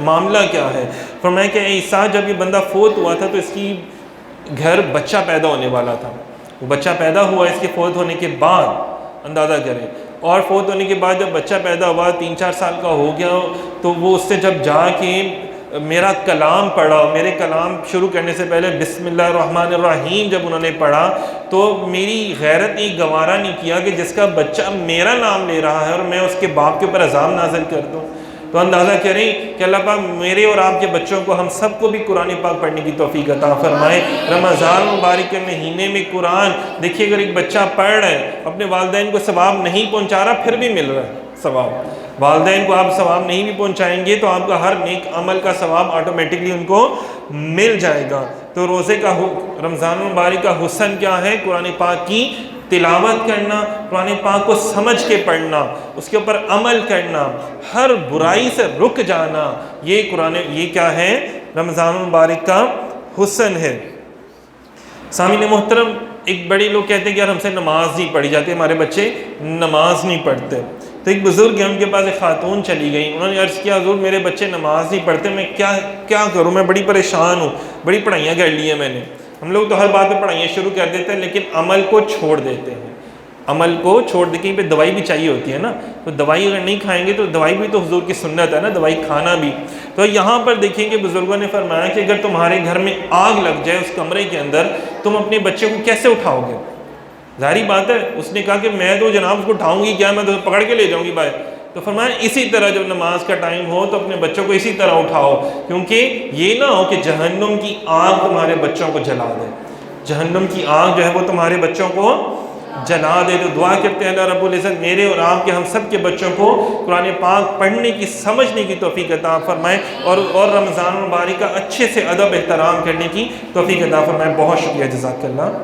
معاملہ کیا ہے؟ فرمایا کہ عیسیٰ جب یہ بندہ فوت ہوا تھا تو اس کی گھر بچہ پیدا ہونے والا تھا، وہ بچہ پیدا ہوا اس کے فوت ہونے کے بعد، اندازہ کریں، اور فوت ہونے کے بعد جب بچہ پیدا ہوا 3-4 سال کا ہو گیا تو وہ اس سے جب جا کے میرا کلام پڑھا، میرے کلام شروع کرنے سے پہلے بسم اللہ الرحمن الرحیم جب انہوں نے پڑھا تو میری غیرت نے گوارا نہیں کیا کہ جس کا بچہ میرا نام لے رہا ہے اور میں اس کے باپ کے اوپر عذاب نازل کر دوں۔ تو اندازہ کریں کہ اللہ پاک میرے اور آپ کے بچوں کو، ہم سب کو بھی قرآن پاک پڑھنے کی توفیق عطا فرمائے۔ رمضان مبارک کے مہینے میں قرآن، دیکھیے اگر ایک بچہ پڑھ رہا ہے، اپنے والدین کو ثواب نہیں پہنچا رہا، پھر بھی مل رہا ہے ثواب۔ والدین کو آپ ثواب نہیں بھی پہنچائیں گے تو آپ کا ہر نیک عمل کا ثواب آٹومیٹکلی ان کو مل جائے گا۔ تو روزے کا رمضان مبارک کا حسن کیا ہے؟ قرآن پاک کی تلاوت کرنا، قرآن پاک کو سمجھ کے پڑھنا، اس کے اوپر عمل کرنا، ہر برائی سے رک جانا، یہ کیا ہے؟ رمضان مبارک کا حسن ہے۔ سامعین محترم، ایک بڑے لوگ کہتے ہیں کہ یار ہم سے نماز نہیں پڑھی جاتی، ہمارے بچے نماز نہیں پڑھتے۔ تو ایک بزرگ ہے، ان کے پاس ایک خاتون چلی گئی، انہوں نے عرض کیا حضور میرے بچے نماز نہیں پڑھتے، میں کیا کروں؟ میں بڑی پریشان ہوں، بڑی پڑھائیاں کر لی ہیں میں نے۔ ہم لوگ تو ہر بات پہ پڑھائیاں شروع کر دیتے ہیں لیکن عمل کو چھوڑ دیتے ہیں، عمل کو چھوڑ دے، کہیں پہ دوائی بھی چاہیے ہوتی ہے نا، تو دوائی اگر نہیں کھائیں گے تو دوائی بھی تو حضور کی سنت ہے نا، دوائی کھانا بھی۔ تو یہاں پر دیکھیں کہ بزرگوں نے فرمایا کہ اگر تمہارے گھر میں آگ لگ جائے اس کمرے کے اندر، تم اپنے بچے کو کیسے اٹھاؤ گے؟ ظاہری بات ہے، اس نے کہا کہ میں تو جناب اس کو اٹھاؤں گی کیا، میں تو پکڑ کے لے جاؤں گی باہر۔ تو فرمایا اسی طرح جب نماز کا ٹائم ہو تو اپنے بچوں کو اسی طرح اٹھاؤ، کیونکہ یہ نہ ہو کہ جہنم کی آگ تمہارے بچوں کو جلا دے، جہنم کی آگ جو ہے وہ تمہارے بچوں کو جلا دے۔ تو دعا کرتے ہیں اللہ رب العزت میرے اور آپ کے، ہم سب کے بچوں کو قرآن پاک پڑھنے کی، سمجھنے کی توفیق عطا فرمائے، اور رمضان مبارک کا اچھے سے ادب احترام کرنے کی توفیق عطا فرمائے۔ بہت شکریہ، جزاک اللہ۔